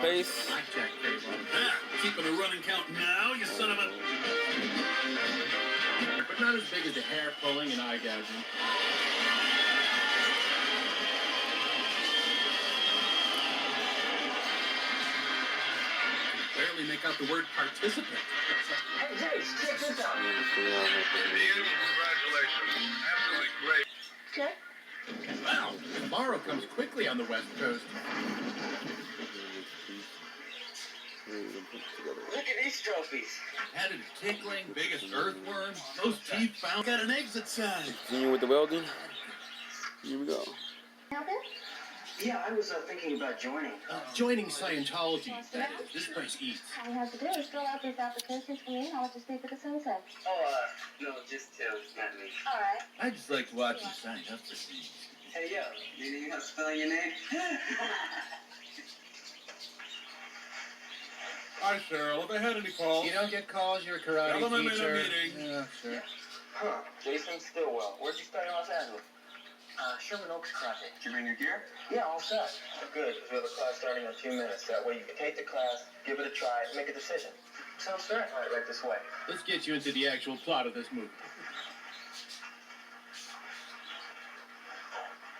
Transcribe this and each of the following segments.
Pace. Blackjack table. Yeah, keeping a running count now, you son of a... But not as big as the hair pulling and eye gouging. Barely make out the word participant. Hey, Jace, check this out. Congratulations. Absolutely great. Okay. Wow, tomorrow comes quickly on the West Coast. Look at these trophies. Headed tickling, biggest earthworm. Those teeth found. Got an exit sign. Continue with the welding. Here we go. Yeah, I was thinking about joining. Joining Scientology, that is. This place eats. All you have to do is fill out these applications for me, and I'll let you speak with the sunset. Oh, no, just Tim, not me. All right. I just like to watch you sign up for things. Hey, yo, you know how to spell your name? Hi, Cheryl. Have I had any calls? You don't get calls, you're a karate Tell them I'm in a teacher. meeting. Yeah, sure. Huh, Jason Stillwell. Where'd you start in Los Angeles? Sherman Oaks Karate. Did you bring your gear? Yeah, all set. Good, because we have a class starting in a few minutes. That way you can take the class, give it a try, make a decision. Sounds fair. All right, right this way. Let's get you into the actual plot of this movie.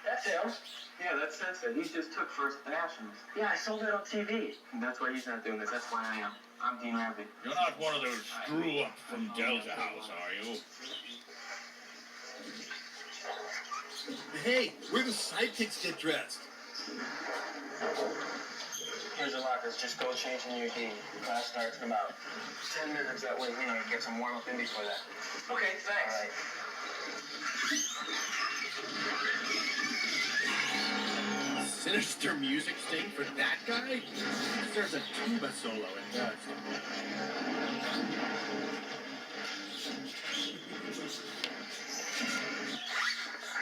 That's him. Yeah, that's Sensei. He just took First Nationals. Yeah, I saw that on TV. And that's why he's not doing this. That's why I am. I'm Dean Rabbit. You're not one of those screw-ups from Delta House, are you? Hey, where do sidekicks get dressed? Here's the lockers. Just go change in your D. Class starts in about 10 minutes. That way, get some warm-up in before that. Okay, thanks. All right. Sinister music sting for that guy? There's a tuba solo in that.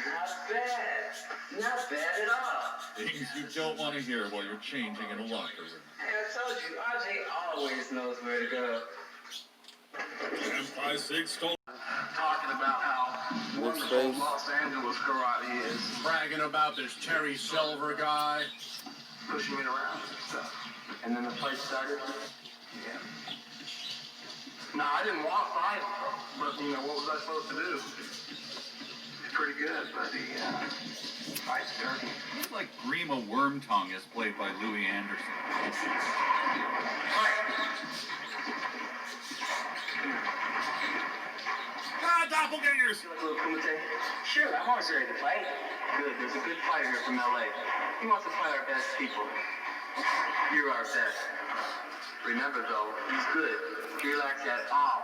Not bad. Not bad at all. Things you don't want to hear while you're changing in a locker room. Hey, I told you, RJ always knows where to go. M56 stole. Talking about how wonderful Los Angeles karate is. Bragging about this Terry Silver guy. Pushing me around and stuff. And then the fight started. Yeah. No, I didn't want to fight him. But, what was I supposed to do? He's pretty good, but he fights dirty. Looks like Grima Wormtongue is played by Louis Anderson. Doppelgangers! You like a little kumite? Sure, I'm always ready to fight. Good, there's a good fighter here from LA. He wants to fight our best people. You're our best. Remember, though, he's good. He lacks that all.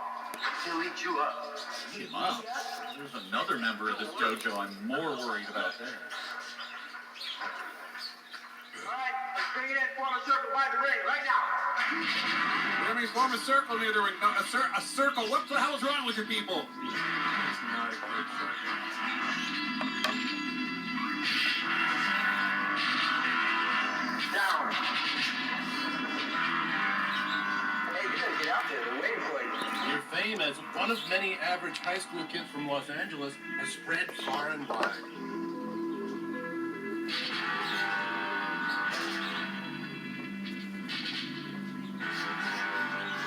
He'll eat you up. Wow. There's another member of this dojo I'm more worried about there. Alright, let's bring it in. Form a circle by the ring right now. Let me form a circle near the ring. No, a circle. What the hell's wrong with your people? It's not a good circle. Down. Hey, you gotta get out there. They're waiting for you. Your fame as one of many average high school kids from Los Angeles has spread far and wide.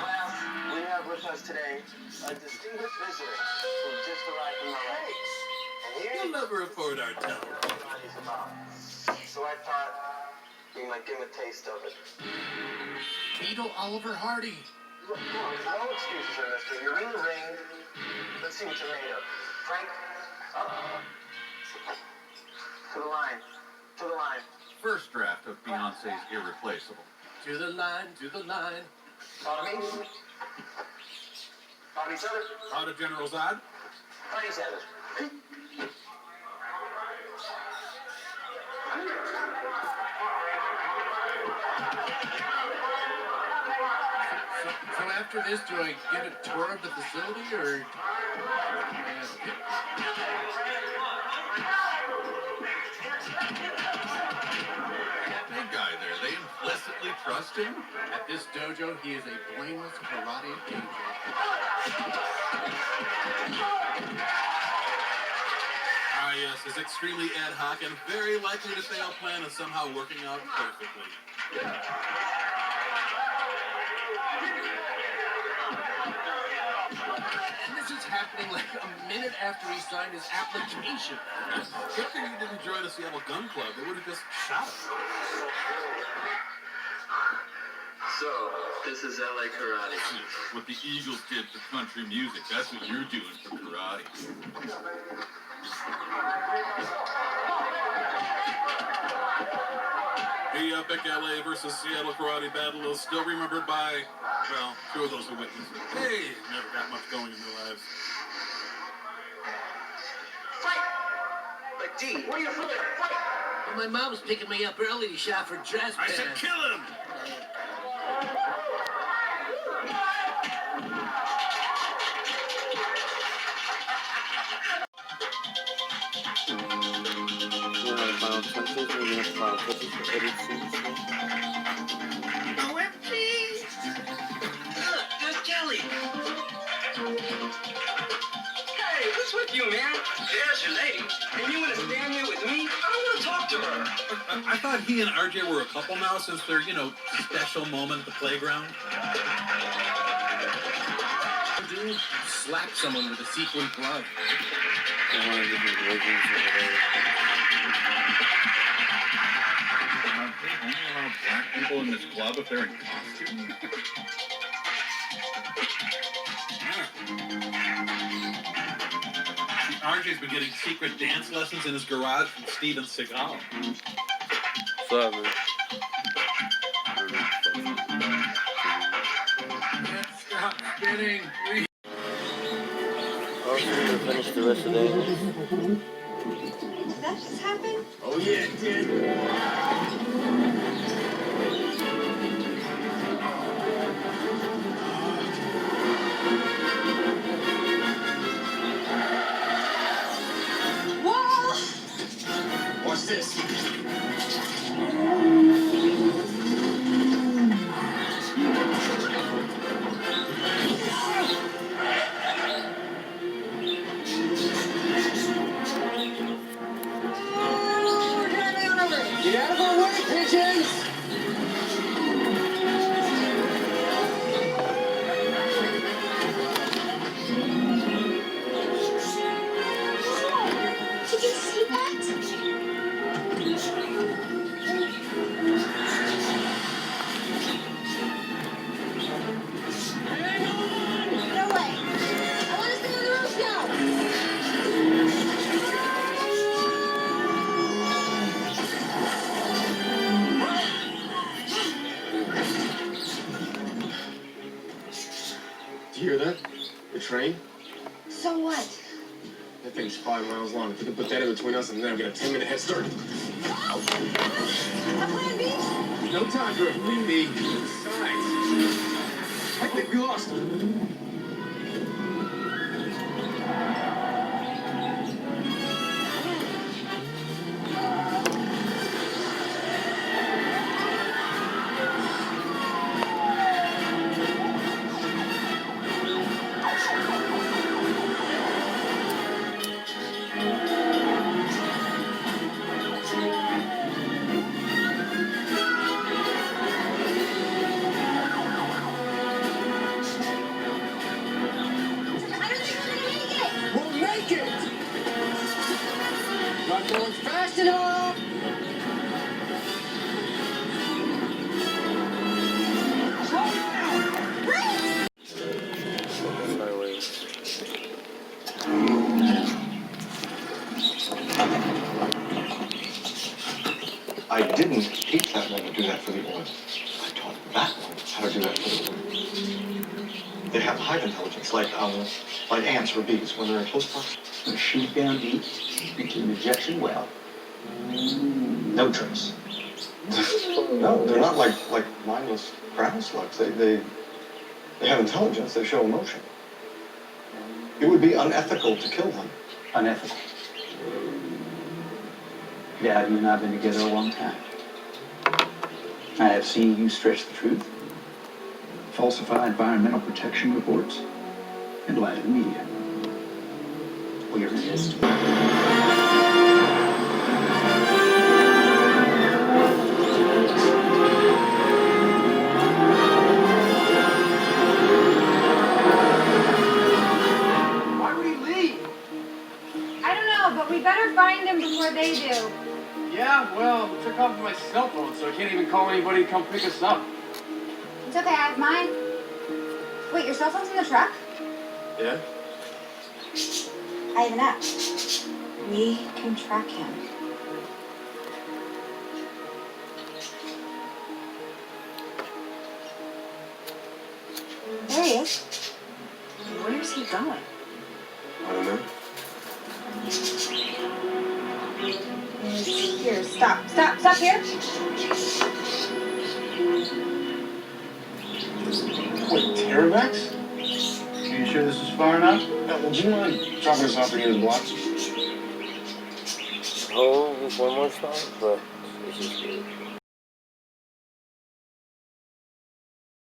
Well, we have with us today a distinguished visitor who just arrived from LA. And here's We'll never afford our town. what he's about. So I thought we might give him a taste of it. Beetle Oliver Hardy. Look, no excuses here, mister. You're in the ring. Let's see what you're made of. Frank, up. To the line. To the line. First draft of Beyonce's Irreplaceable. To the line, to the line. Follow me. Follow each other. How to General Zod? Fight each other. So after this, do I get a tour of the facility, or? That big guy there, they implicitly trust him? At this dojo, he is a blameless karate danger. yes, is extremely ad hoc and very likely to fail plan is somehow working out perfectly. And this is happening like a minute after he signed his application. Good thing he didn't join the Seattle Gun Club. They would have just shot him. So, this is LA Karate. What the Eagles did for country music, that's what you're doing for karate. The epic LA versus Seattle karate battle is still remembered by, well, two of those who witnessed it. They never got much going in their lives. Fight! Like, D, what are you doing? Fight! Well, my mom was picking me up early to shop for dress I pants. said kill him! Final touches, maybe not final touches for edit scenes. OMG! There's Kelly. Hey, what's with you, man? There's your lady. And you want to stand there with me? I don't want to talk to her. I thought he and RJ were a couple now since their, special moment at the playground. Dude, slap someone with a sequin glove. Different versions of it. Only allow black people in this club if they're in costume? RJ's been getting secret dance lessons in his garage from Steven Seagal. What's up, man? Stop spinning. Oh, so we're gonna finish the rest of the day. Did that just happen? Oh, yeah, it did. Whoa! What's this? Get out of our way, pigeons! Did you see that? Hang on! No way! I want to stay on the roof now! Do you hear that? The train? So what? That thing's 5 miles long. If you can put that in between us and then I'll get a 10-minute head start. A plan B? No time for a plan B. Besides, I think we lost him. I don't think we're gonna make it! We'll make it! Not going fast enough! Sideways. I didn't teach that one to do that for the oil. I taught that one how to do that for the wood. They have hive intelligence, like ants or bees when they're in close proximity. Shoot down deep into an injection well. No trace. No, they're not like mindless ground slugs. They have intelligence. They show emotion. It would be unethical to kill them. Unethical. Dad, you and I have been together a long time. I have seen you stretch the truth, falsify environmental protection reports, and lie to the media. Well, you're in this. Well, we took off my cell phone, so I can't even call anybody to come pick us up. It's okay, I have mine. Wait, your cell phone's in the truck? Yeah? I have an app. We can track him. There he is. Where's he going? I don't know. Here, stop here. Wait, Terravex? Are you sure this is far enough? Yeah, well, do you mind dropping us off again in the blocks? Hold this one more time, but this is good.